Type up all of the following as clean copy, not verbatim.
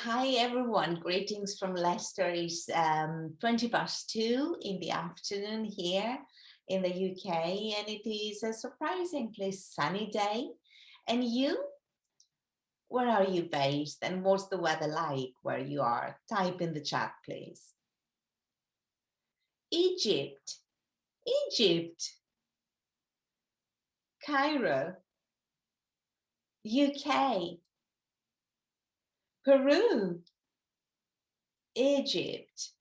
Hi everyone, greetings from Leicester. It's 20 past 2 in the afternoon here in the UK, and it is a surprisingly sunny day. And you, where are you based and what's the weather like where you are? Type in the chat, please. Egypt, Egypt, Cairo, UK, Peru, Egypt,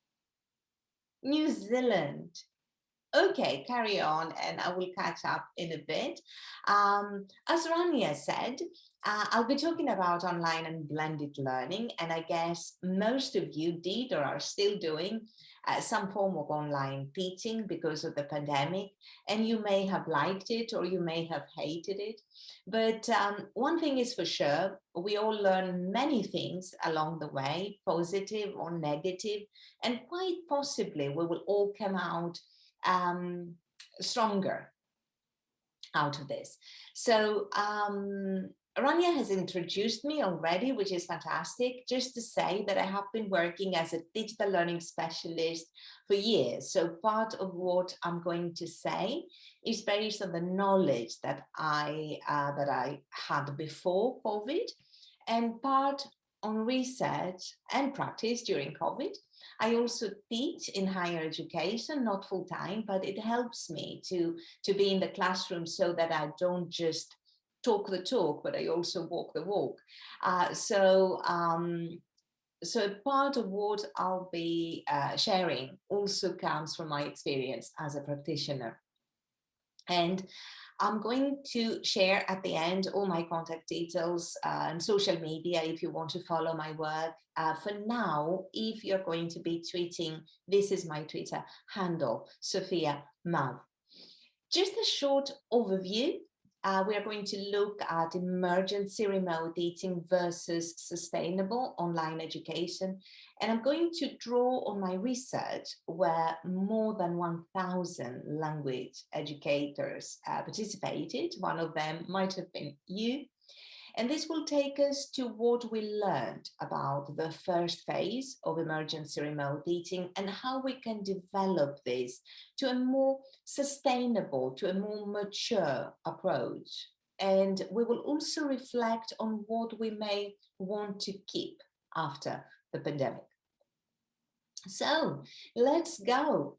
New Zealand. Okay, carry on and I will catch up in a bit. As Rania said, I'll be talking about online and blended learning, and I guess most of you did or are still doing some form of online teaching because of the pandemic, and you may have liked it or you may have hated it. But one thing is for sure, we all learn many things along the way, positive or negative, and quite possibly we will all come out stronger out of this. So Rania has introduced me already, which is fantastic. Just to say that I have been working as a digital learning specialist for years. So part of what I'm going to say is based on the knowledge that I had before COVID, and part on research and practice during COVID. I also teach in higher education, not full time, but it helps me to be in the classroom so that I don't just talk the talk, but I also walk the walk. So part of what I'll be sharing also comes from my experience as a practitioner. And I'm going to share at the end all my contact details and social media if you want to follow my work. For now, if you're going to be tweeting, this is my Twitter handle, Sophia Mav. Just a short overview. We are going to look at emergency remote teaching versus sustainable online education. And I'm going to draw on my research where more than 1,000 language educators participated. One of them might have been you. And this will take us to what we learned about the first phase of emergency remote teaching and how we can develop this to a more sustainable, to a more mature approach. And we will also reflect on what we may want to keep after the pandemic. So let's go.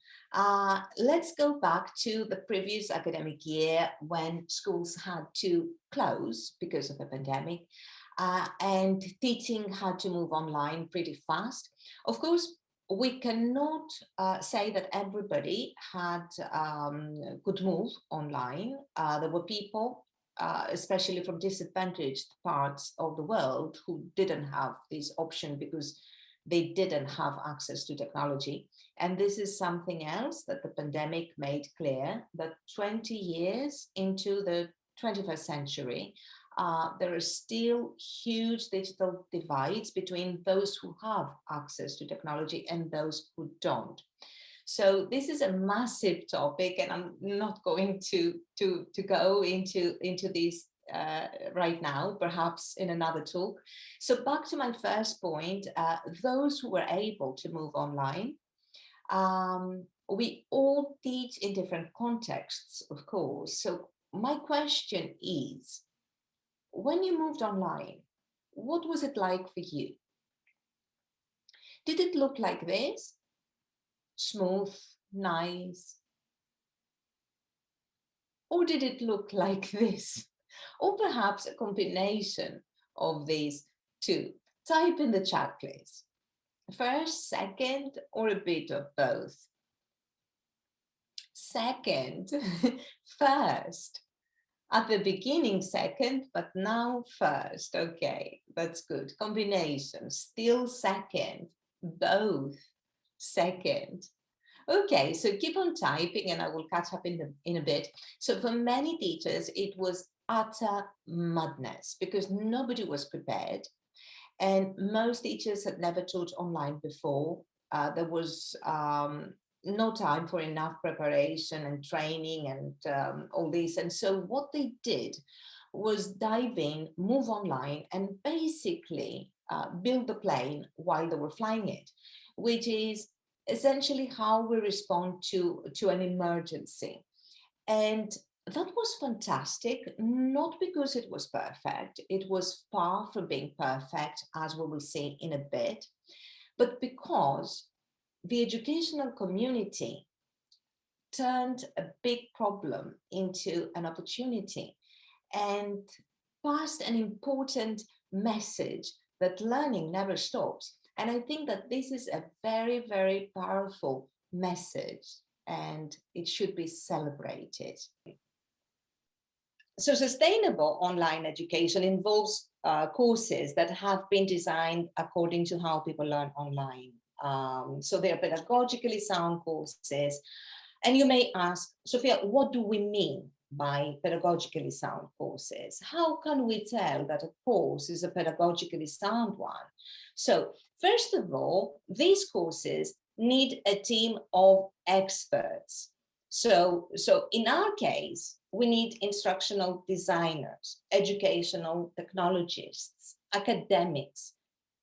Let's go back to the previous academic year when schools had to close because of the pandemic, and teaching had to move online pretty fast. Of course, we cannot say that everybody could move online. There were people, especially from disadvantaged parts of the world, who didn't have this option because they didn't have access to technology. And this is something else that the pandemic made clear, that 20 years into the 21st century, there are still huge digital divides between those who have access to technology and those who don't. So this is a massive topic, and I'm not going to go into this right now, perhaps in another talk. So back to my first point, those who were able to move online, we all teach in different contexts, of course. So my question is, when you moved online, what was it like for you? Did it look like this? Smooth, nice? Or did it look like this? Or perhaps a combination of these two? Type in the chat, please. First, second, or a bit of both? Second, first. At the beginning, second, but now first. Okay, that's good. Combination, still second, both second. Okay, so keep on typing and I will catch up in a bit. So for many teachers, it was utter madness because nobody was prepared. And most teachers had never taught online before. There was no time for enough preparation and training and all this. And so what they did was dive in, move online, and basically build the plane while they were flying it, which is essentially how we respond to an emergency. And that was fantastic, not because it was perfect. It was far from being perfect, as we will see in a bit, but because the educational community turned a big problem into an opportunity and passed an important message that learning never stops. And I think that this is a very, very powerful message, and it should be celebrated. So sustainable online education involves courses that have been designed according to how people learn online. So they are pedagogically sound courses. And you may ask, Sophia, what do we mean by pedagogically sound courses? How can we tell that a course is a pedagogically sound one? So first of all, these courses need a team of experts. So in our case, we need instructional designers, educational technologists, academics,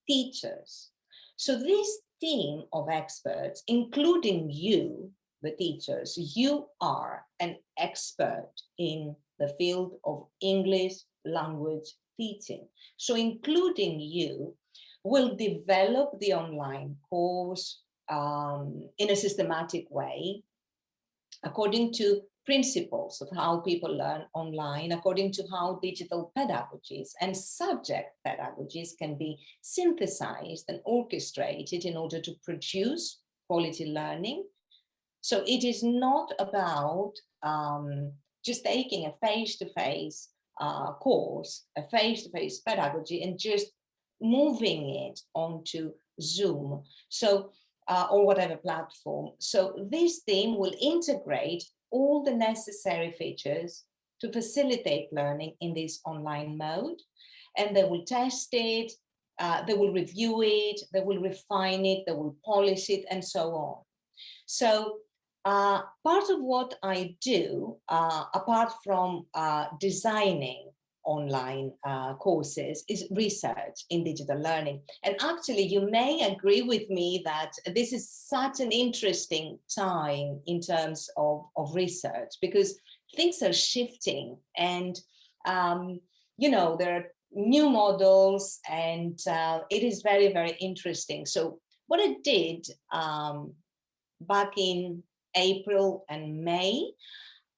teachers. So this team of experts, including you, the teachers, you are an expert in the field of English language teaching. So including you will develop the online course in a systematic way, according to principles of how people learn online, according to how digital pedagogies and subject pedagogies can be synthesized and orchestrated in order to produce quality learning. So it is not about just taking a face-to-face course, a face-to-face pedagogy, and just moving it onto Zoom. So or whatever platform. So this team will integrate all the necessary features to facilitate learning in this online mode, and they will test it, they will review it, they will refine it, they will polish it, and so on. So part of what I do, apart from designing online courses, is research in digital learning. And actually, you may agree with me that this is such an interesting time in terms of research, because things are shifting, and you know, there are new models, and it is very, very interesting. So what I did back in April and May,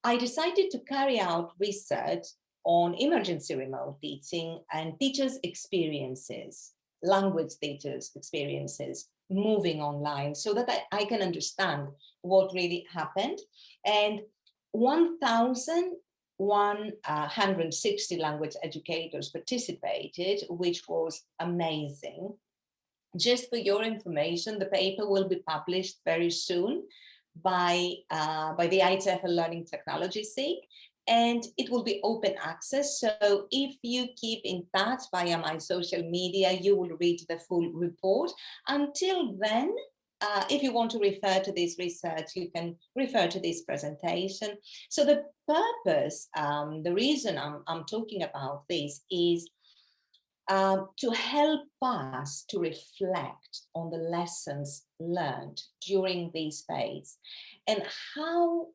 I decided to carry out research on emergency remote teaching and teachers' experiences, language teachers' experiences moving online, so that I can understand what really happened. And 1,160 language educators participated, which was amazing. Just for your information, the paper will be published very soon by the NileTESOL Learning Technology SIG, and it will be open access. So if you keep in touch via my social media, you will read the full report. Until then, if you want to refer to this research, you can refer to this presentation. So the purpose, the reason I'm talking about this is to help us to reflect on the lessons learned during this phase, and how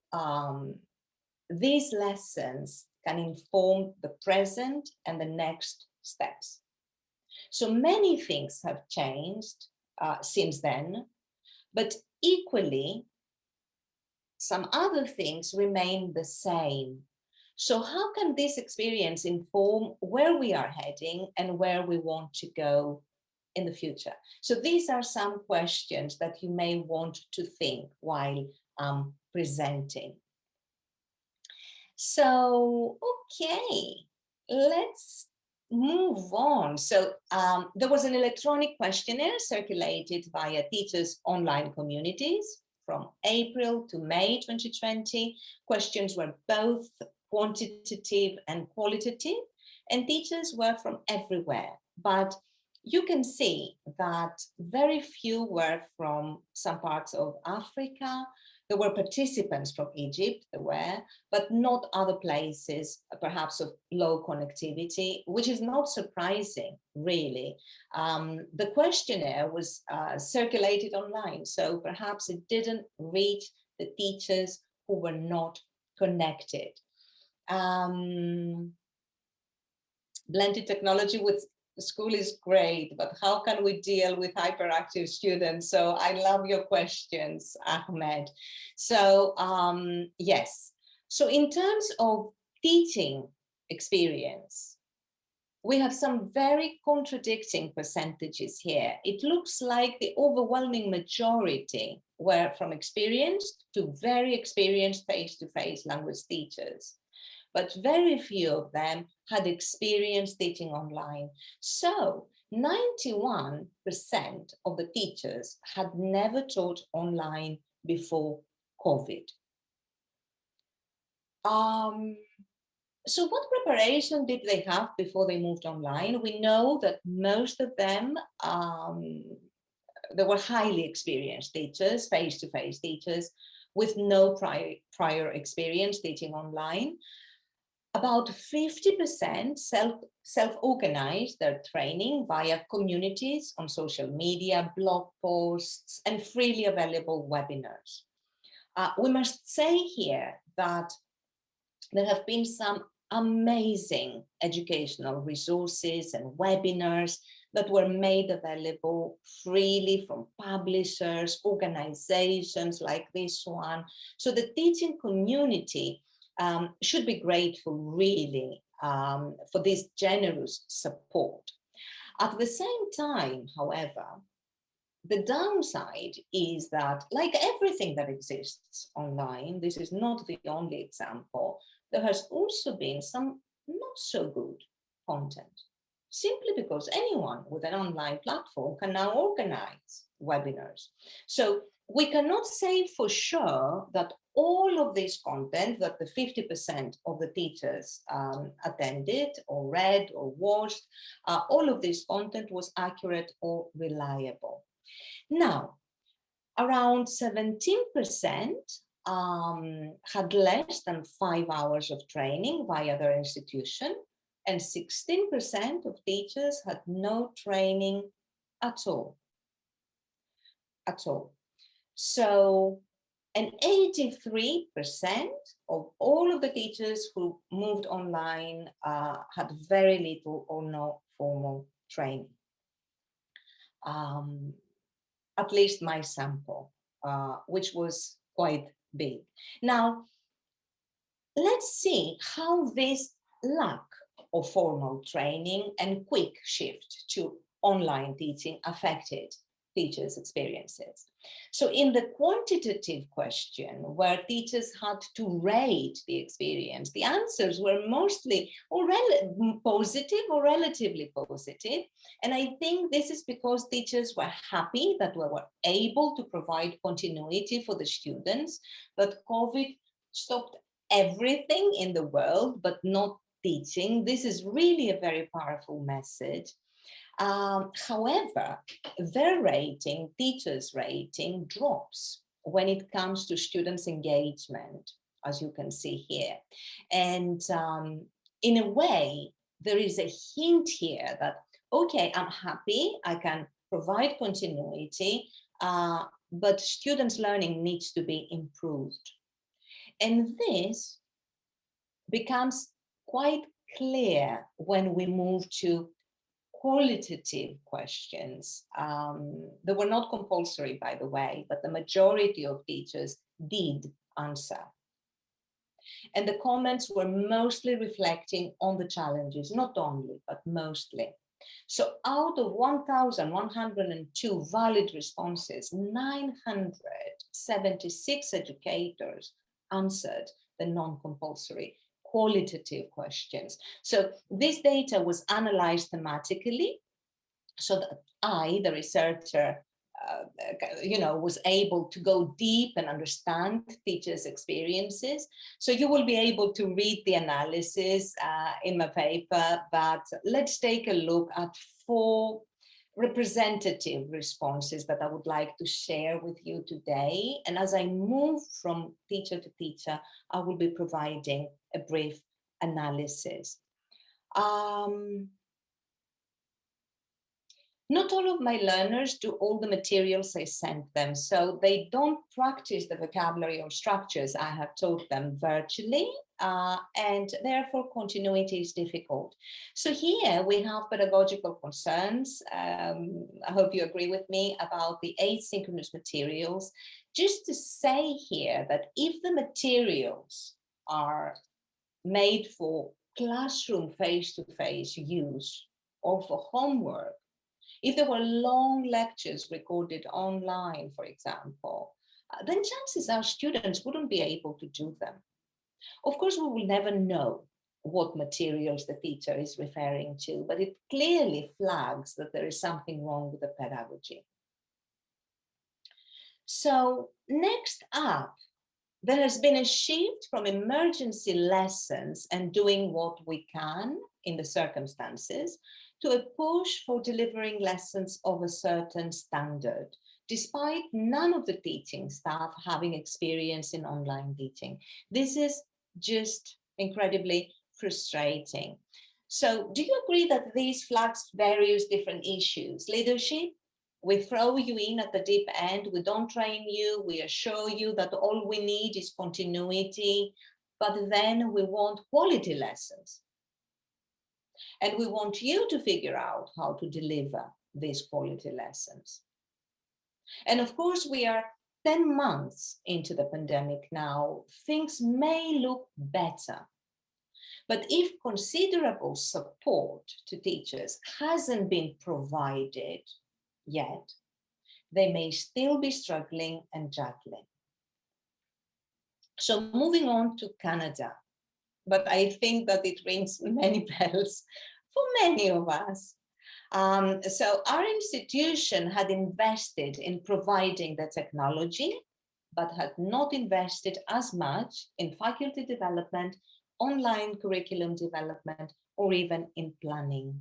these lessons can inform the present and the next steps. So many things have changed since then, but equally, some other things remain the same. So how can this experience inform where we are heading and where we want to go in the future? So these are some questions that you may want to think while presenting. So, okay, let's move on. So there was an electronic questionnaire circulated via teachers' online communities from April to May 2020. Questions were both quantitative and qualitative, and teachers were from everywhere. But you can see that very few were from some parts of Africa. There were participants from Egypt, there were, but not other places, perhaps of low connectivity, which is not surprising, really. The questionnaire was circulated online, so perhaps it didn't reach the teachers who were not connected. Blended technology with school is great, but how can we deal with hyperactive students? So I love your questions, Ahmed. So yes, so in terms of teaching experience, we have some very contradicting percentages here. It looks like the overwhelming majority were from experienced to very experienced face-to-face language teachers, but very few of them had experience teaching online. So 91% of the teachers had never taught online before COVID. So what preparation did they have before they moved online? We know that most of them, they were highly experienced teachers, face-to-face teachers, with no prior experience teaching online. About 50% self-organized their training via communities on social media, blog posts, and freely available webinars. We must say here that there have been some amazing educational resources and webinars that were made available freely from publishers, organizations like this one. So the teaching community should be grateful, really, for this generous support. At the same time, however, the downside is that, like everything that exists online, this is not the only example, there has also been some not so good content, simply because anyone with an online platform can now organize webinars. So we cannot say for sure that all of this content that the 50% of the teachers attended or read or watched, all of this content was accurate or reliable. Now, around 17% had less than 5 hours of training via their institution, and 16% of teachers had no training at all. So, and 83% of all of the teachers who moved online had very little or no formal training. At least my sample, which was quite big. Now, let's see how this lack of formal training and quick shift to online teaching affected teachers' experiences. So in the quantitative question, where teachers had to rate the experience, the answers were mostly positive or relatively positive. And I think this is because teachers were happy that we were able to provide continuity for the students, but COVID stopped everything in the world, but not teaching. This is really a very powerful message. However, their rating, teachers' rating, drops when it comes to students' engagement, as you can see here. And in a way, there is a hint here that, okay, I'm happy, I can provide continuity, but students' learning needs to be improved. And this becomes quite clear when we move to qualitative questions. They were not compulsory, by the way, but the majority of teachers did answer. And the comments were mostly reflecting on the challenges, not only, but mostly. So out of 1,102 valid responses, 976 educators answered the non-compulsory qualitative questions. So this data was analyzed thematically, so that I, the researcher, was able to go deep and understand teachers' experiences. So you will be able to read the analysis in my paper, but let's take a look at 4 representative responses that I would like to share with you today. And as I move from teacher to teacher, I will be providing a brief analysis. Not all of my learners do all the materials I sent them, so they don't practice the vocabulary or structures I have taught them virtually, and therefore continuity is difficult. So here we have pedagogical concerns. I hope you agree with me about the asynchronous materials. Just to say here that if the materials are made for classroom face-to-face use or for homework, if there were long lectures recorded online, for example, then chances are students wouldn't be able to do them. Of course, we will never know what materials the teacher is referring to, but it clearly flags that there is something wrong with the pedagogy. So next up, there has been a shift from emergency lessons and doing what we can in the circumstances to a push for delivering lessons of a certain standard, despite none of the teaching staff having experience in online teaching. This is just incredibly frustrating. So do you agree that these flags various different issues? Leadership, we throw you in at the deep end, we don't train you, we assure you that all we need is continuity, but then we want quality lessons. And we want you to figure out how to deliver these quality lessons. And of course, we are 10 months into the pandemic now. Things may look better. But if considerable support to teachers hasn't been provided yet, they may still be struggling and juggling. So moving on to Canada, but I think that it rings many bells for many of us. So our institution had invested in providing the technology, but had not invested as much in faculty development, online curriculum development, or even in planning.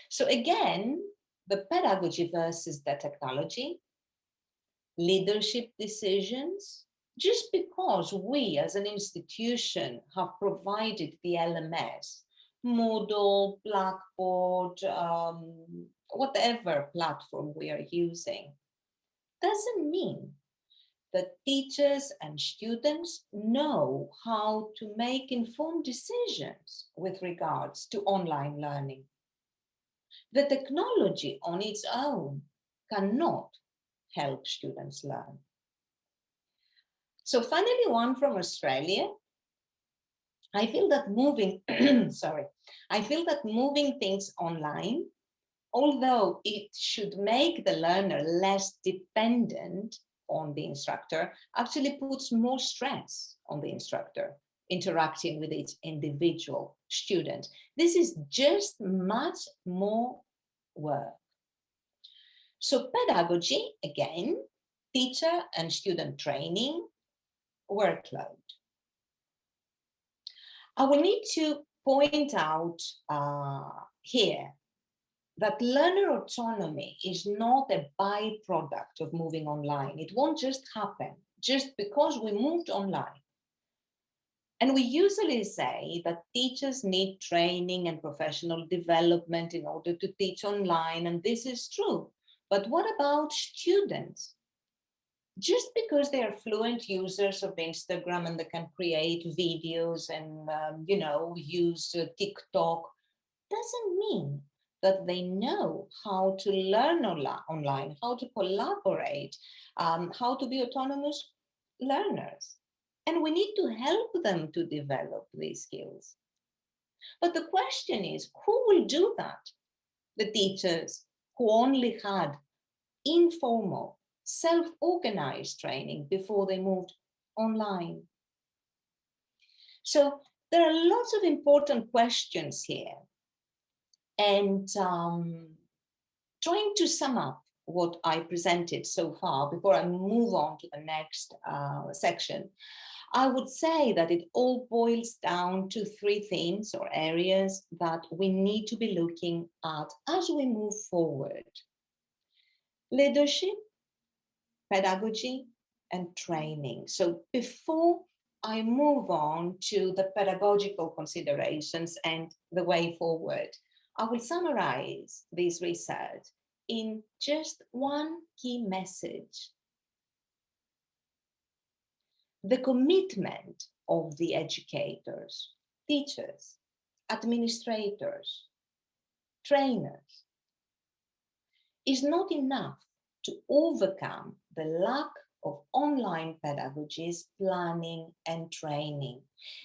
So again, the pedagogy versus the technology, leadership decisions. Just because we as an institution have provided the LMS, Moodle, Blackboard, whatever platform we are using, doesn't mean that teachers and students know how to make informed decisions with regards to online learning. The technology on its own cannot help students learn. So finally, one from Australia. I feel that moving, I feel that moving things online, although it should make the learner less dependent on the instructor, actually puts more stress on the instructor interacting with each individual student. This is just much more work. So pedagogy, again, teacher and student training, workload. I will need to point out here that learner autonomy is not a byproduct of moving online. It won't just happen just because we moved online. And we usually say that teachers need training and professional development in order to teach online, and this is true. But what about students? Just because they are fluent users of Instagram and they can create videos and, use TikTok, doesn't mean that they know how to learn online, how to collaborate, how to be autonomous learners. And we need to help them to develop these skills. But the question is, who will do that? The teachers who only had informal, self-organized training before they moved online. So there are lots of important questions here. And trying to sum up what I presented so far before I move on to the next section, I would say that it all boils down to three themes or areas that we need to be looking at as we move forward: leadership, pedagogy, and training. So before I move on to the pedagogical considerations and the way forward, I will summarize this research in just one key message: the commitment of the educators, teachers, administrators, trainers is not enough to overcome the lack of online pedagogies, planning and training.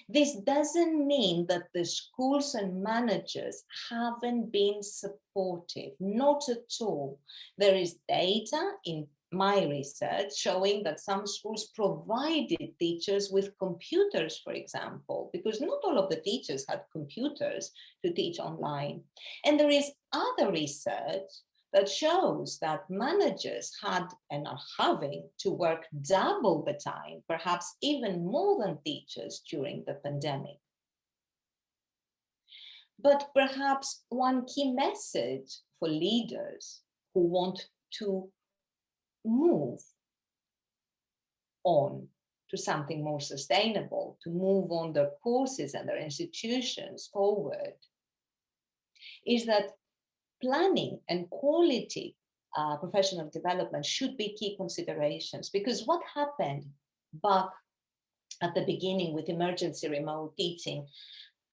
This doesn't mean that the schools and managers haven't been supportive, not at all. There is data in my research showing that some schools provided teachers with computers, for example, because not all of the teachers had computers to teach online. And there is other research that shows that managers had and are having to work double the time, perhaps even more than teachers during the pandemic. But perhaps one key message for leaders who want to move on to something more sustainable, to move on their courses and their institutions forward, is that planning and quality professional development should be key considerations, because what happened back at the beginning with emergency remote teaching,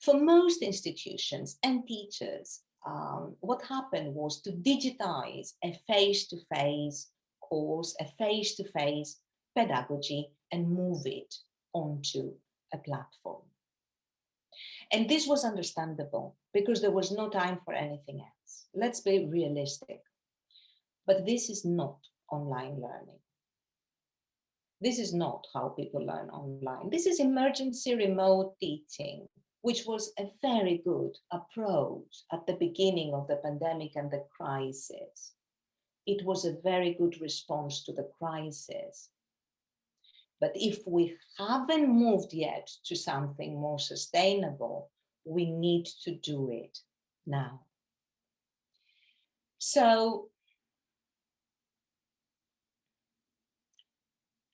for most institutions and teachers, what happened was to digitize a face-to-face course, a face-to-face pedagogy, and move it onto a platform. And this was understandable because there was no time for anything else. Let's be realistic. But this is not online learning. This is not how people learn online. This is emergency remote teaching, which was a very good approach at the beginning of the pandemic and the crisis. It was a very good response to the crisis. But if we haven't moved yet to something more sustainable, we need to do it now. So,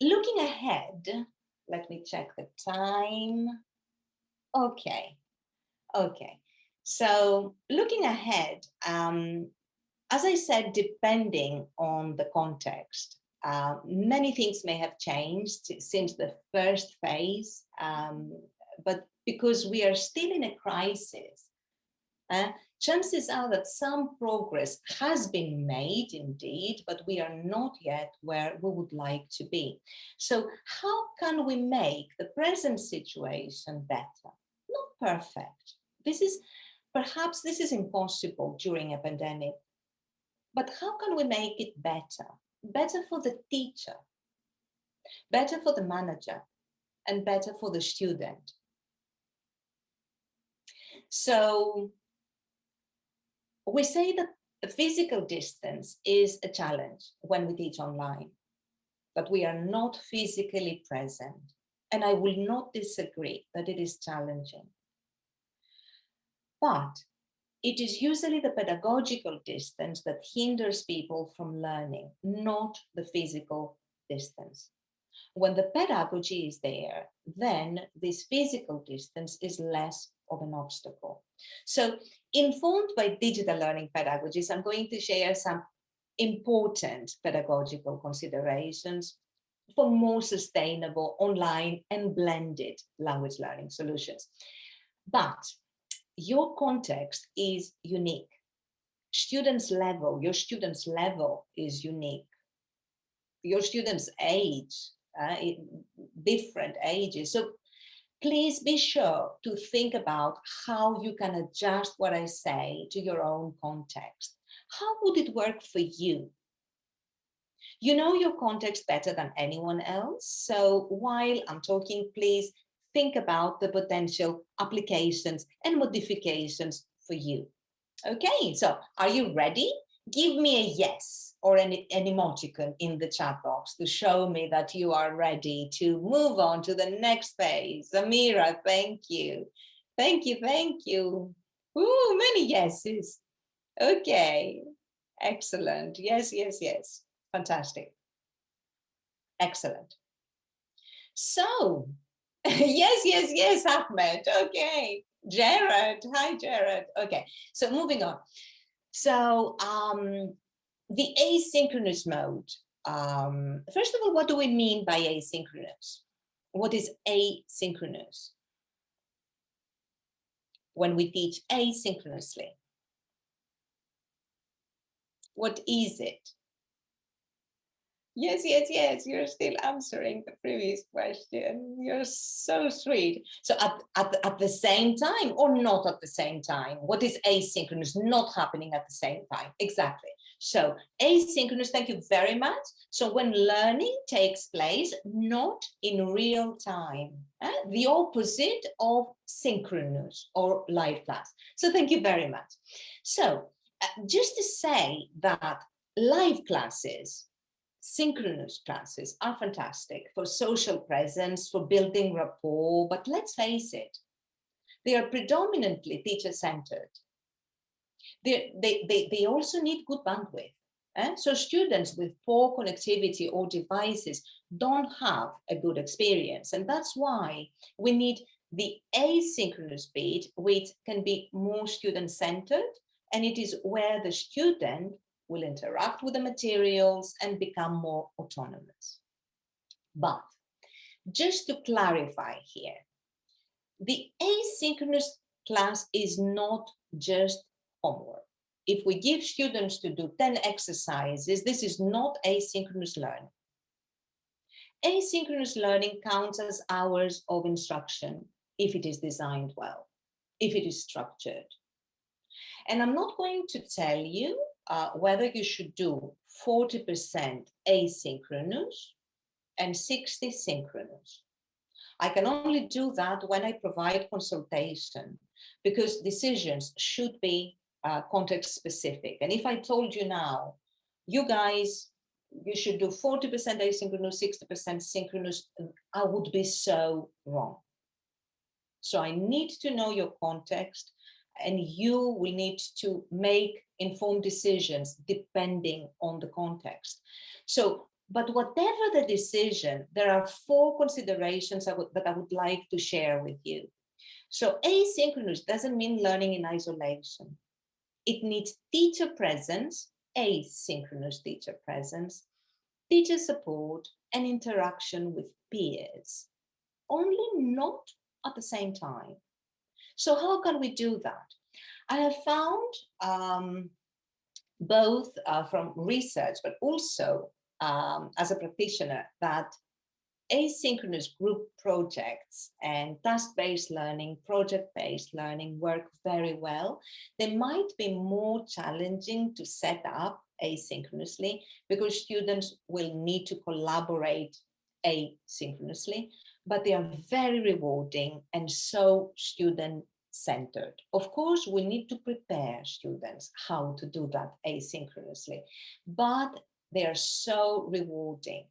looking ahead, let me check the time. Okay. So, looking ahead, as I said, depending on the context, many things may have changed since the first phase, but because we are still in a crisis, chances are that some progress has been made indeed, but we are not yet where we would like to be. So how can we make the present situation better? Not perfect. Perhaps this is impossible during a pandemic, but how can we make it better? Better for the teacher, better for the manager, and better for the student. So we say that the physical distance is a challenge when we teach online, but we are not physically present. And I will not disagree that it is challenging. But it is usually the pedagogical distance that hinders people from learning, not the physical distance. When the pedagogy is there, then this physical distance is less of an obstacle. So, informed by digital learning pedagogies, I'm going to share some important pedagogical considerations for more sustainable online and blended language learning solutions. But your context is unique. Your student's level is unique. Your student's age, different ages. So please be sure to think about how you can adjust what I say to your own context. How would it work for you? You know your context better than anyone else. So while I'm talking, please think about the potential applications and modifications for you. Okay, so are you ready? give me a yes or an emoticon in the chat box to show me that you are ready to move on to the next phase. Amira, thank you. Thank you, thank you. Ooh, many yeses. Okay, excellent. Yes, yes, yes. Fantastic. Excellent. So, yes, yes, yes, Ahmed. Okay. Jared. Hi, Jared. Okay. So moving on. So the asynchronous mode. First of all, what do we mean by asynchronous? What is asynchronous? When we teach asynchronously, what is it? Yes, yes, yes, you're still answering the previous question. You're so sweet. So at the same time or not at the same time? What is asynchronous? Not happening at the same time. Exactly. So asynchronous, thank you very much. So when learning takes place, not in real time, the opposite of synchronous or live class. So thank you very much. So just to say that live classes, synchronous classes are fantastic for social presence, for building rapport, but let's face it, they are predominantly teacher-centered. They also need good bandwidth. So students with poor connectivity or devices don't have a good experience. And that's why we need the asynchronous bit, which can be more student-centered, and it is where the student will interact with the materials and become more autonomous. But just to clarify here, the asynchronous class is not just homework. If we give students to do 10 exercises, this is not asynchronous learning. Asynchronous learning counts as hours of instruction if it is designed well, if it is structured. And I'm not going to tell you whether you should do 40% asynchronous and 60 synchronous. I can only do that when I provide consultation, because decisions should be context specific. And if I told you now, you guys, you should do 40% asynchronous, 60% synchronous, I would be so wrong. So I need to know your context, and you will need to make informed decisions depending on the context. So, but whatever the decision, there are 4 considerations that I would like to share with you. So asynchronous doesn't mean learning in isolation. It needs teacher presence, asynchronous teacher presence, teacher support, and interaction with peers, only not at the same time. So how can we do that? I have found both from research, but also as a practitioner, that asynchronous group projects and task-based learning, project-based learning work very well. They might be more challenging to set up asynchronously because students will need to collaborate asynchronously, but they are very rewarding and so student-centered. Of course, we need to prepare students how to do that asynchronously, but they are so rewarding.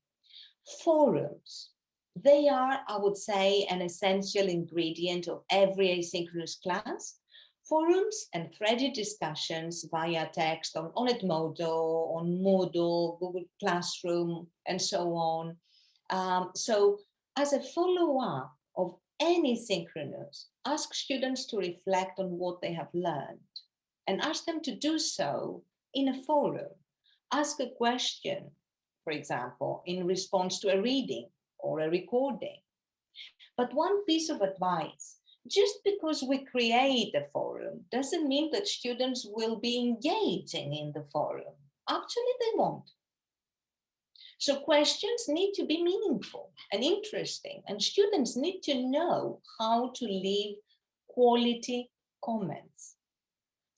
Forums, they are, I would say, an essential ingredient of every asynchronous class. Forums and threaded discussions via text on Edmodo, on Moodle, Google Classroom, and so on. So as a follow-up of any synchronous, ask students to reflect on what they have learned and ask them to do so in a forum. Ask a question, for example, in response to a reading or a recording. But one piece of advice, just because we create a forum doesn't mean that students will be engaging in the forum. Actually, they won't. So questions need to be meaningful and interesting, and students need to know how to leave quality comments.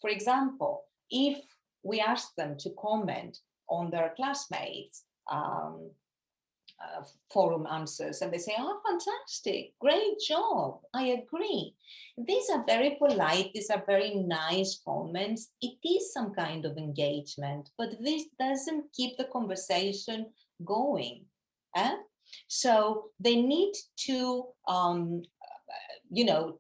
For example, if we ask them to comment on their classmates' forum answers, and they say, oh, fantastic, great job, I agree. These are very polite, these are very nice comments. It is some kind of engagement, but this doesn't keep the conversation going. So they need to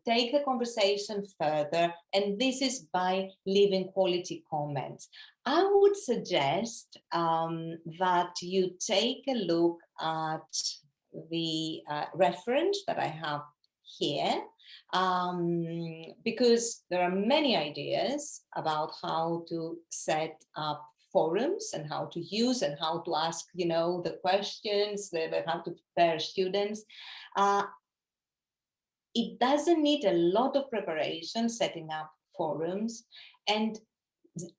take the conversation further, and this is by leaving quality comments. I would suggest that you take a look at the reference that I have here, because there are many ideas about how to set up forums and how to use and how to ask, the questions, how to prepare students. It doesn't need a lot of preparation setting up forums, and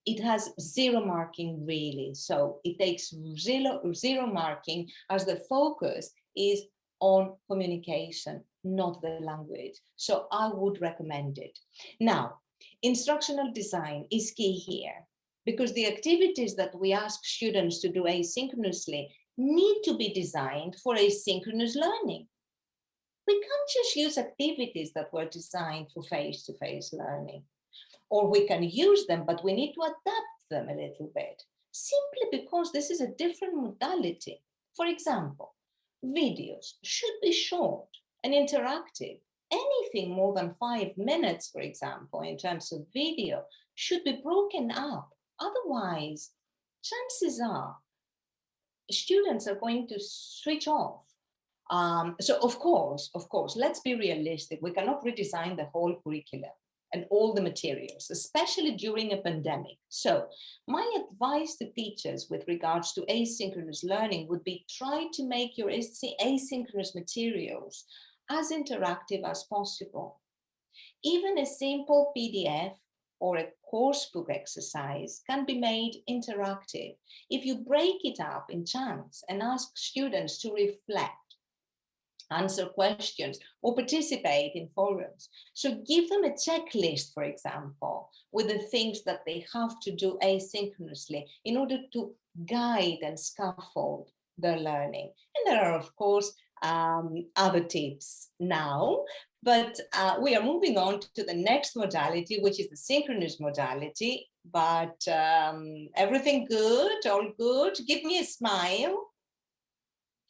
it has zero marking really. So it takes zero marking, as the focus is on communication, not the language. So I would recommend it. Now, instructional design is key here, because the activities that we ask students to do asynchronously need to be designed for asynchronous learning. We can't just use activities that were designed for face-to-face learning. Or we can use them, but we need to adapt them a little bit, simply because this is a different modality. For example, videos should be short and interactive. Anything more than 5 minutes, for example, in terms of video, should be broken up. Otherwise, chances are students are going to switch off. So of course, let's be realistic. We cannot redesign the whole curriculum and all the materials, especially during a pandemic. So my advice to teachers with regards to asynchronous learning would be try to make your asynchronous materials as interactive as possible. Even a simple PDF or a course book exercise can be made interactive if you break it up in chunks and ask students to reflect, answer questions, or participate in forums. So give them a checklist, for example, with the things that they have to do asynchronously in order to guide and scaffold their learning. And there are, of course, other tips now, but we are moving on to the next modality, which is the synchronous modality. But everything good? All good? Give me a smile.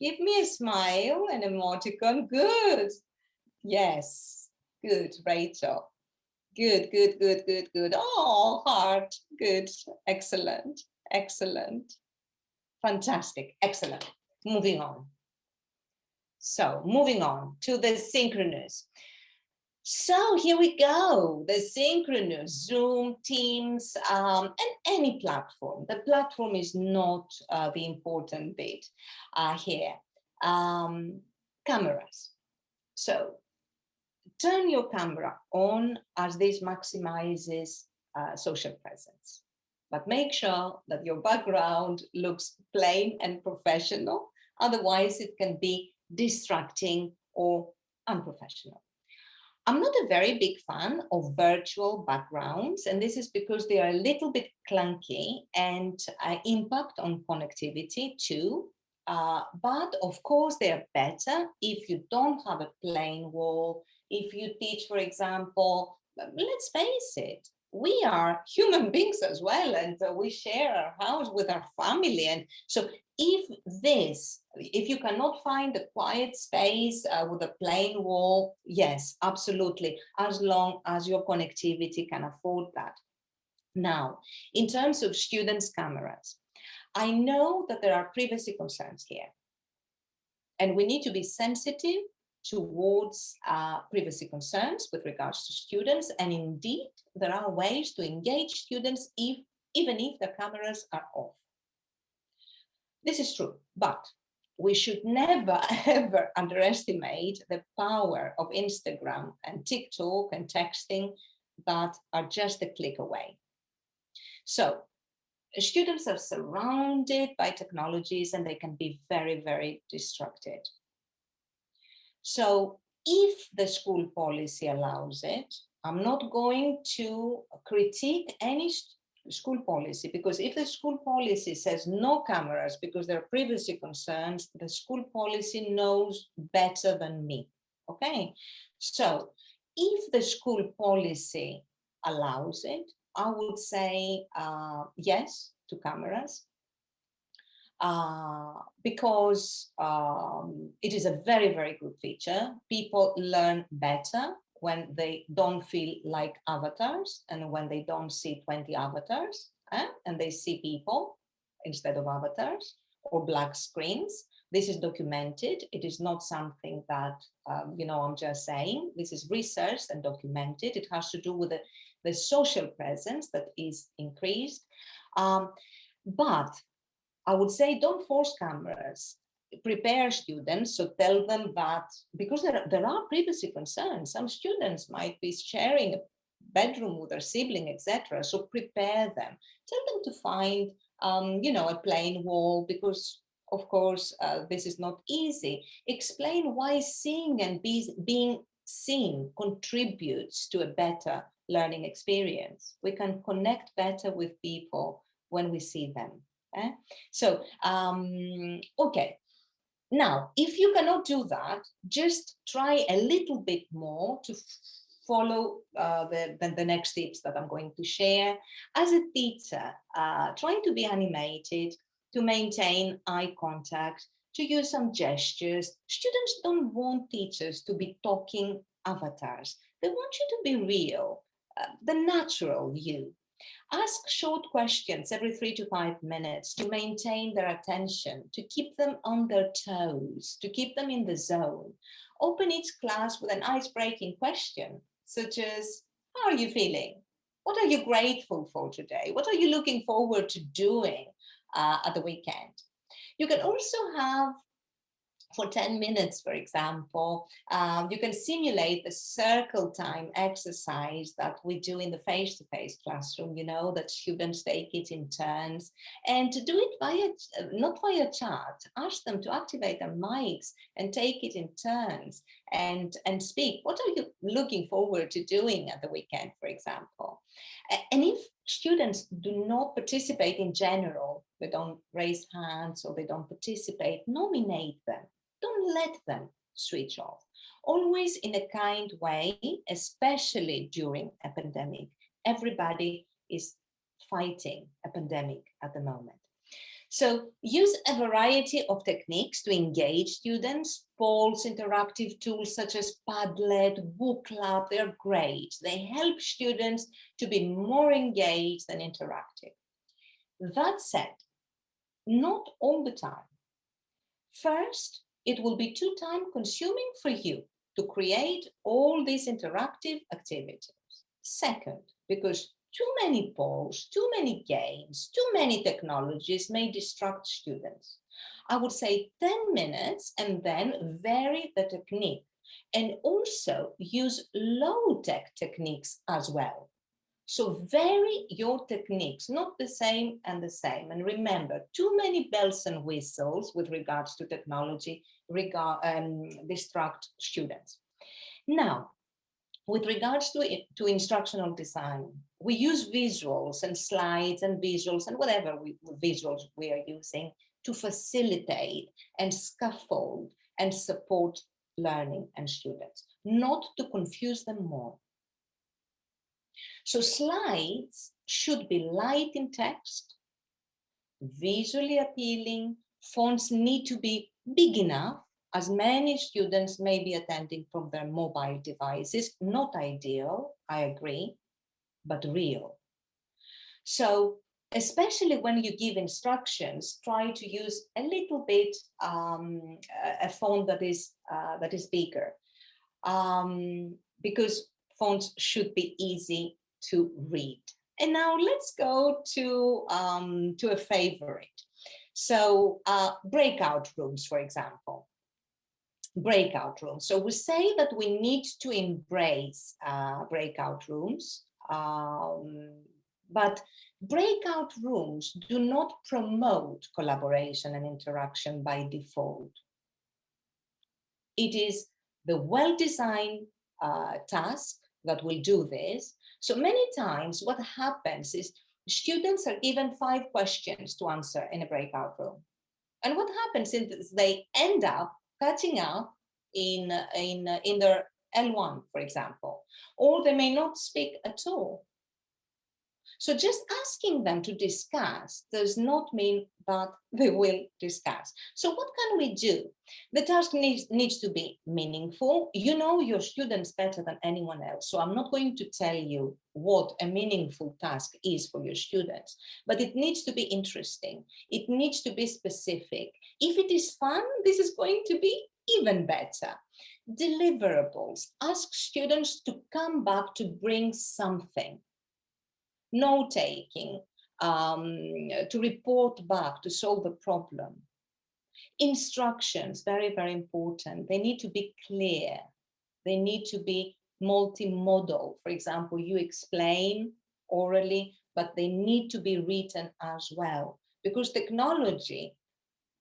Give me a smile, an emoticon. Good. Yes. Good, Rachel. Good. Oh, heart. Good. Excellent. Fantastic. Excellent. Moving on. So moving on to the synchronous. So here we go, the synchronous, Zoom, Teams, and any platform. The platform is not the important bit here. Cameras. So turn your camera on, as this maximizes social presence. But make sure that your background looks plain and professional. Otherwise, it can be distracting or unprofessional. I'm not a very big fan of virtual backgrounds, and this is because they are a little bit clunky and impact on connectivity too. But of course, they are better if you don't have a plain wall. If you teach, for example, let's face it, we are human beings as well, and we share our house with our family. And so if you cannot find a quiet space with a plain wall, yes, absolutely, as long as your connectivity can afford that. Now, in terms of students' cameras, I know that there are privacy concerns here, and we need to be sensitive towards privacy concerns with regards to students. And indeed, there are ways to engage students even if the cameras are off. This is true, but we should never, ever underestimate the power of Instagram and TikTok and texting that are just a click away. So students are surrounded by technologies and they can be very, very distracted. So if the school policy allows it, I'm not going to critique any school policy, because if the school policy says no cameras because there are privacy concerns, the school policy knows better than me. Okay, so if the school policy allows it, I would say yes to cameras, because it is a very, very good feature. People learn better when they don't feel like avatars and when they don't see 20 avatars, and they see people instead of avatars or black screens. This is documented. It is not something that, I'm just saying. This is researched and documented. It has to do with the social presence that is increased. But I would say don't force cameras. Prepare students, so tell them that, because there are privacy concerns. Some students might be sharing a bedroom with their sibling, etc. So prepare them. Tell them to find, a plain wall, because of course this is not easy. Explain why seeing and being seen contributes to a better learning experience. We can connect better with people when we see them. So, okay. Now, if you cannot do that, just try a little bit more to follow the next tips that I'm going to share. As a teacher, trying to be animated, to maintain eye contact, to use some gestures. Students don't want teachers to be talking avatars. They want you to be real, the natural you. Ask short questions every 3 to 5 minutes to maintain their attention, to keep them on their toes, to keep them in the zone. Open each class with an ice-breaking question, such as, how are you feeling? What are you grateful for today? What are you looking forward to doing at the weekend? You can also have, for 10 minutes, for example, you can simulate the circle time exercise that we do in the face-to-face classroom, that students take it in turns, and to do it not via chat. Ask them to activate their mics and take it in turns and speak. What are you looking forward to doing at the weekend, for example? And if students do not participate in general, they don't raise hands or they don't participate, nominate them. Don't let them switch off. Always in a kind way, especially during a pandemic. Everybody is fighting a pandemic at the moment. So use a variety of techniques to engage students. Polls, interactive tools such as Padlet, Book Club, they're great. They help students to be more engaged and interactive. That said, not all the time. First, it will be too time consuming for you to create all these interactive activities. Second, because too many polls, too many games, too many technologies may distract students. I would say 10 minutes and then vary the technique, and also use low-tech techniques as well. So vary your techniques, not the same and the same. And remember, too many bells and whistles with regards to technology distract students. Now, with regards to instructional design, we use visuals and slides and visuals and whatever visuals we are using to facilitate and scaffold and support learning and students, not to confuse them more. So slides should be light in text, visually appealing. Fonts need to be big enough, as many students may be attending from their mobile devices. Not ideal, I agree, but real. So especially when you give instructions, try to use a little bit a font that is bigger, because fonts should be easy to read. And now let's go to a favorite. So breakout rooms, for example. Breakout rooms. So we say that we need to embrace breakout rooms, but breakout rooms do not promote collaboration and interaction by default. It is the well-designed task that will do this. So many times what happens is students are given 5 questions to answer in a breakout room. And what happens is they end up catching up in their L1, for example, or they may not speak at all. So just asking them to discuss does not mean that they will discuss. So what can we do? The task needs to be meaningful. You know your students better than anyone else. So I'm not going to tell you what a meaningful task is for your students, but it needs to be interesting. It needs to be specific. If it is fun, this is going to be even better. Deliverables. Ask students to come back to bring something. Note-taking, to report back, to solve a problem. Instructions, very, very important. They need to be clear. They need to be multimodal. For example, you explain orally, but they need to be written as well. Because technology,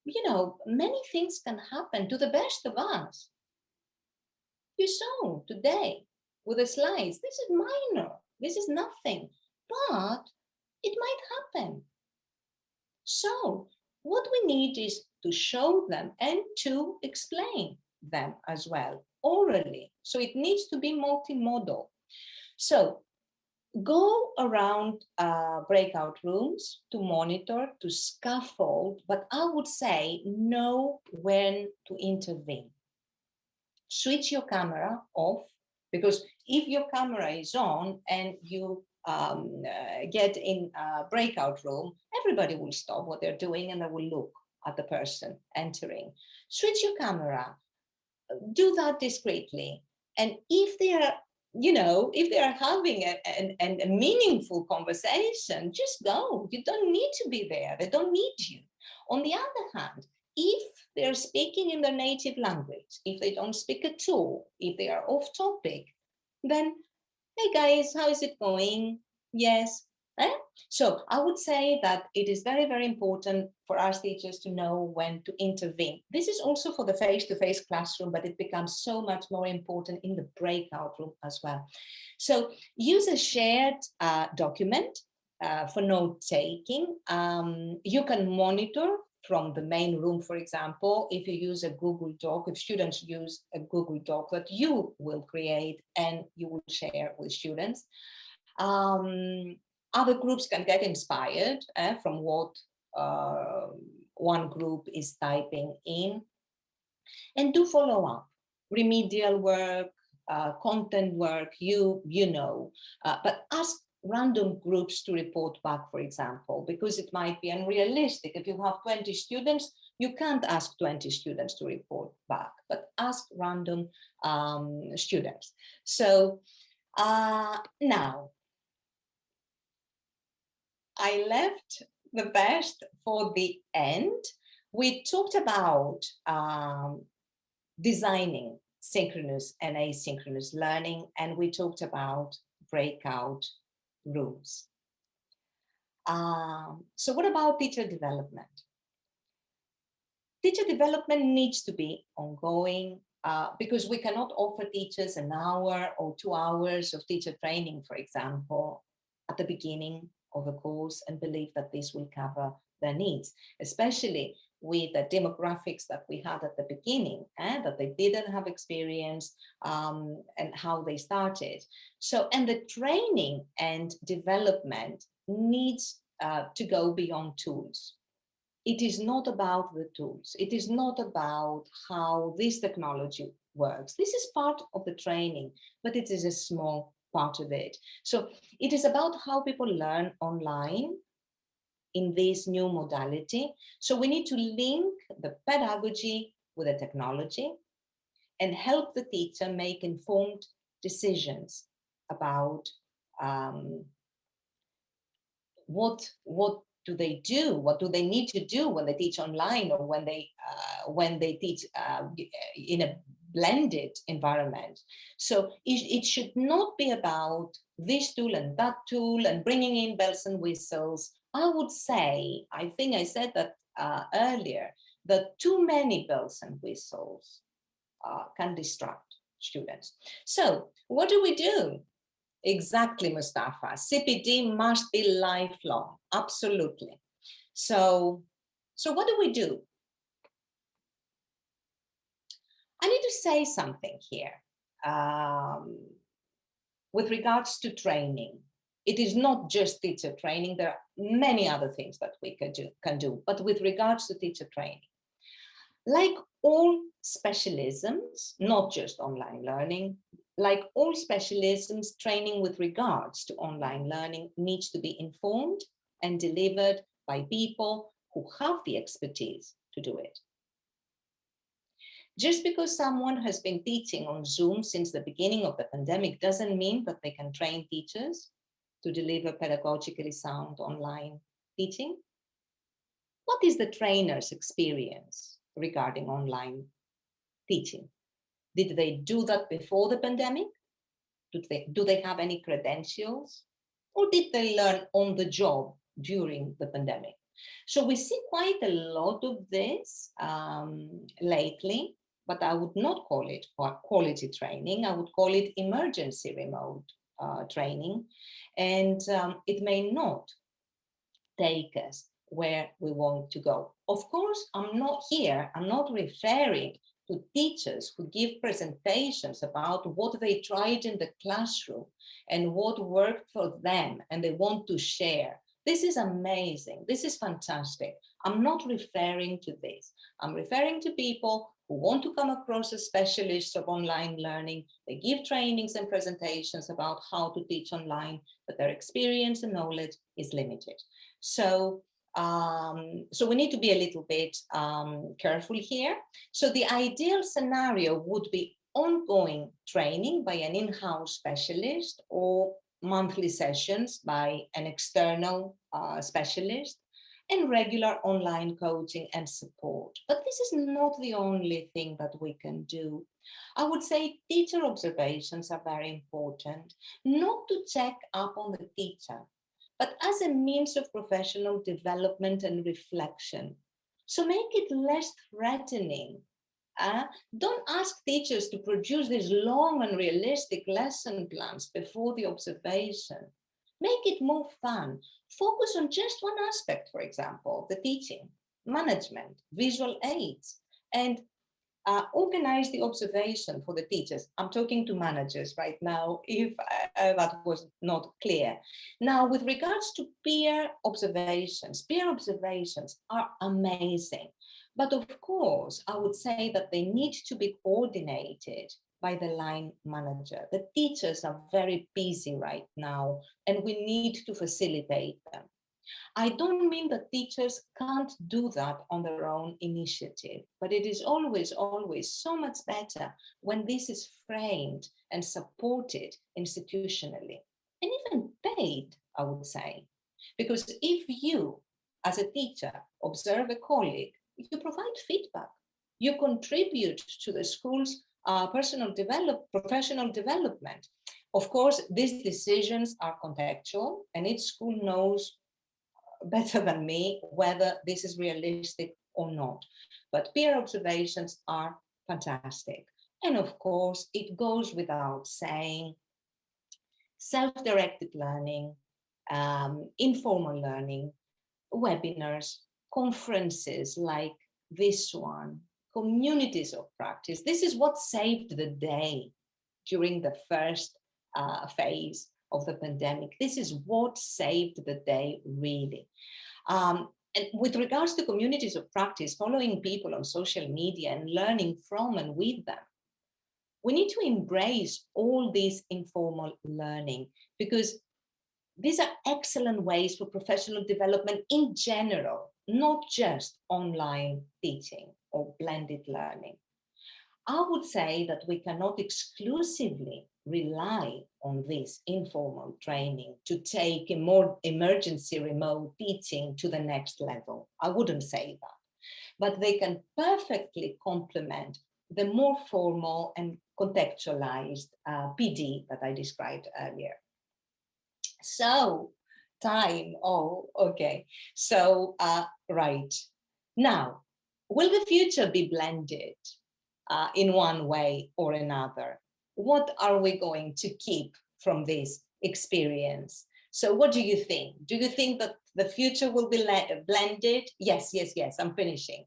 you know, many things can happen to the best of us. You saw today with the slides, this is minor, this is nothing, but it might happen. So what we need is to show them and to explain them as well, orally. So it needs to be multimodal. So go around breakout rooms to monitor, to scaffold, but I would say know when to intervene. Switch your camera off, because if your camera is on and you get in a breakout room, everybody will stop what they're doing and they will look at the person entering. Switch your camera, do that discreetly. And if they are, you know, if they are having a meaningful conversation, just go. You don't need to be there. They don't need you. On the other hand, if they're speaking in their native language, if they don't speak at all, if they are off topic, then, hey guys, how is it going? Yes. So I would say that it is very, very important for us teachers to know when to intervene. This is also for the face-to-face classroom, but it becomes so much more important in the breakout room as well. So use a shared document for note-taking. You can monitor from the main room, for example, if you use a Google Doc, if students use a Google Doc that you will create and you will share with students. Other groups can get inspired from what one group is typing in, and do follow up, remedial work, content work, you know, but ask random groups to report back, for example, because it might be unrealistic. If you have 20 students, you can't ask 20 students to report back, but ask random students. So now, I left the best for the end. We talked about designing synchronous and asynchronous learning, and we talked about breakout rooms. So what about teacher development? Teacher development needs to be ongoing because we cannot offer teachers an hour or 2 hours of teacher training, for example, at the beginning of a course and believe that this will cover their needs, especially with the demographics that we had at the beginning, that they didn't have experience and how they started. So, and the training and development needs to go beyond tools. It is not about the tools. It is not about how this technology works. This is part of the training, but it is a small part of it. So it is about how people learn online in this new modality. So we need to link the pedagogy with the technology and help the teacher make informed decisions about what do they do? What do they need to do when they teach online or when they teach in a blended environment? So it should not be about this tool and that tool and bringing in bells and whistles. I would say, I think I said that earlier, that too many bells and whistles can distract students. So what do we do? Exactly, Mustafa. CPD must be lifelong, absolutely. So what do we do? I need to say something here with regards to training. It is not just teacher training. There are many other things that we can do. But with regards to teacher training, like all specialisms, not just online learning, like all specialisms, training with regards to online learning needs to be informed and delivered by people who have the expertise to do it. Just because someone has been teaching on Zoom since the beginning of the pandemic doesn't mean that they can train teachers to deliver pedagogically sound online teaching. What is the trainer's experience regarding online teaching? Did they do that before the pandemic? Do they have any credentials? Or did they learn on the job during the pandemic? So we see quite a lot of this lately, but I would not call it quality training. I would call it emergency remote training. And it may not take us where we want to go. Of course, I'm not referring to teachers who give presentations about what they tried in the classroom and what worked for them and they want to share. This is amazing. This is fantastic. I'm not referring to this. I'm referring to people who want to come across as specialists of online learning. They give trainings and presentations about how to teach online, but their experience and knowledge is limited. So we need to be a little bit careful here. So the ideal scenario would be ongoing training by an in-house specialist or monthly sessions by an external specialist and regular online coaching and support. But this is not the only thing that we can do. I would say teacher observations are very important, not to check up on the teacher, but as a means of professional development and reflection. So make it less threatening. Don't ask teachers to produce these long and realistic lesson plans before the observation. Make it more fun. Focus on just one aspect, for example, the teaching, management, visual aids, and organize the observation for the teachers. I'm talking to managers right now, if that was not clear. Now, with regards to peer observations are amazing. But of course, I would say that they need to be coordinated by the line manager. The teachers are very busy right now, and we need to facilitate them. I don't mean that teachers can't do that on their own initiative, but it is always, always so much better when this is framed and supported institutionally and even paid, I would say. Because if you, as a teacher, observe a colleague, you provide feedback, you contribute to the school's professional development. Of course, these decisions are contextual and each school knows better than me whether this is realistic or not. But peer observations are fantastic. And of course, it goes without saying, self-directed learning, informal learning, webinars, conferences like this one, communities of practice. This is what saved the day during the first phase of the pandemic. This is what saved the day, really. And with regards to communities of practice, following people on social media and learning from and with them, we need to embrace all this informal learning because these are excellent ways for professional development in general, not just online teaching or blended learning. I would say that we cannot exclusively rely on this informal training to take a more emergency remote teaching to the next level. I wouldn't say that, but they can perfectly complement the more formal and contextualized PD that I described earlier. So time, oh, okay. So, right. Now, will the future be blended in one way or another? What are we going to keep from this experience. So what do you think? Do you think that the future will be blended? Yes, yes, yes, I'm finishing.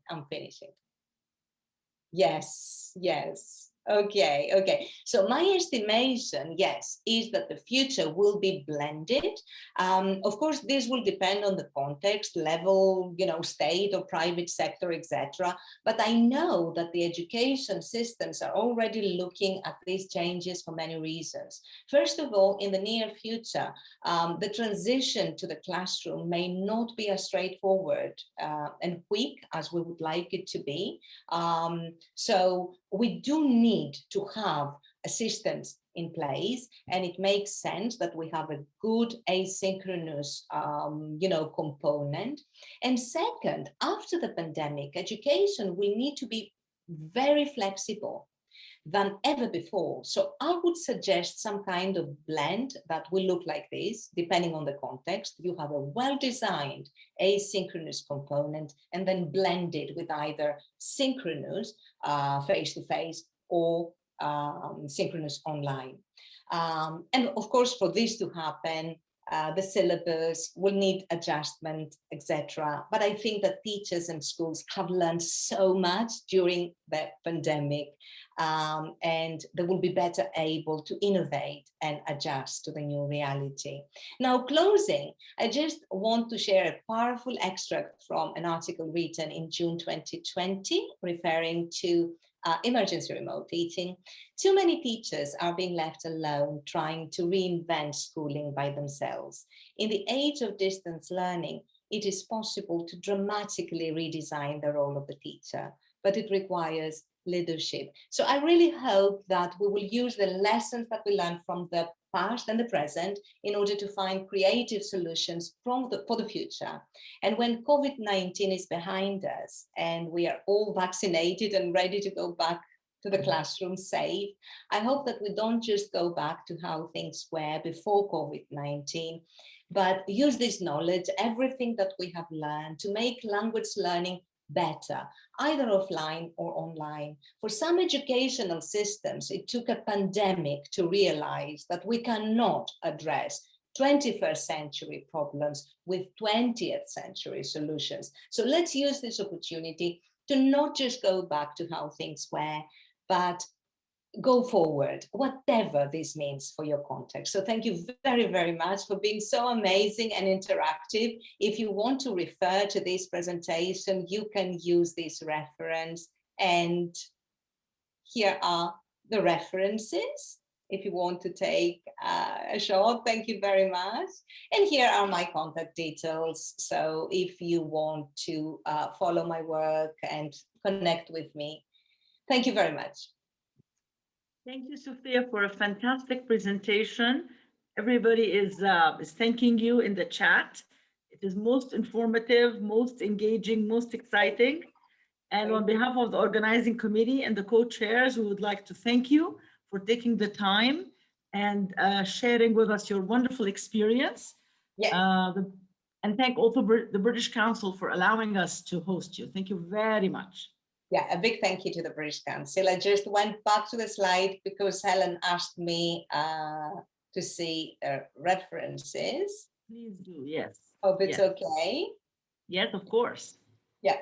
Yes, yes. Okay, okay. So my estimation, yes, is that the future will be blended. Of course, this will depend on the context, level, state or private sector, etc. But I know that the education systems are already looking at these changes for many reasons. First of all, in the near future, the transition to the classroom may not be as straightforward and quick as we would like it to be. So we do need to have systems in place, and it makes sense that we have a good asynchronous, component. And second, after the pandemic, education will need to be very flexible than ever before. So I would suggest some kind of blend that will look like this, depending on the context. You have a well-designed asynchronous component and then blend it with either synchronous, face-to-face, or synchronous online. And of course, for this to happen, the syllabus will need adjustment, etc. But I think that teachers and schools have learned so much during the pandemic, and they will be better able to innovate and adjust to the new reality. Now, closing, I just want to share a powerful extract from an article written in June 2020, referring to emergency remote teaching. Too many teachers are being left alone trying to reinvent schooling by themselves. In the age of distance learning, it is possible to dramatically redesign the role of the teacher, but it requires leadership. So I really hope that we will use the lessons that we learned from the past and the present in order to find creative solutions for the future. And when COVID-19 is behind us and we are all vaccinated and ready to go back to the classroom safe, I hope that we don't just go back to how things were before COVID-19, but use this knowledge, everything that we have learned, to make language learning better, either offline or online. For some educational systems, it took a pandemic to realize that we cannot address 21st century problems with 20th century solutions. So let's use this opportunity to not just go back to how things were, but go forward, whatever this means for your context. So thank you very, very much for being so amazing and interactive. If you want to refer to this presentation, you can use this reference. And here are the references if you want to take a shot. Thank you very much. And here are my contact details. So if you want to follow my work and connect with me, thank you very much. Thank you, Sophia, for a fantastic presentation. Everybody is thanking you in the chat. It is most informative, most engaging, most exciting. And on behalf of the organizing committee and the co-chairs, we would like to thank you for taking the time and sharing with us your wonderful experience. Yeah. And thank also the British Council for allowing us to host you. Thank you very much. Yeah, a big thank you to the British Council. I just went back to the slide because Helen asked me to see references. Please do, yes. Hope it's okay. Yes, of course. Yeah,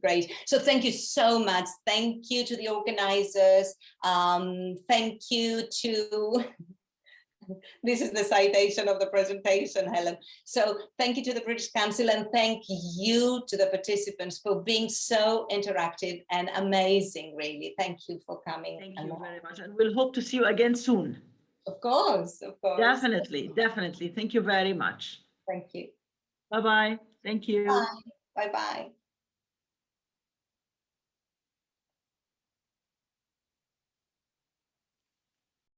great. So thank you so much. Thank you to the organizers. Thank you to... This is the citation of the presentation, Helen. So thank you to the British Council, and thank you to the participants for being so interactive and amazing, really. Thank you for coming. Thank you very much. And we'll hope to see you again soon. Of course, of course. Definitely, definitely. Thank you very much. Thank you. Bye-bye. Thank you. Bye. Bye-bye.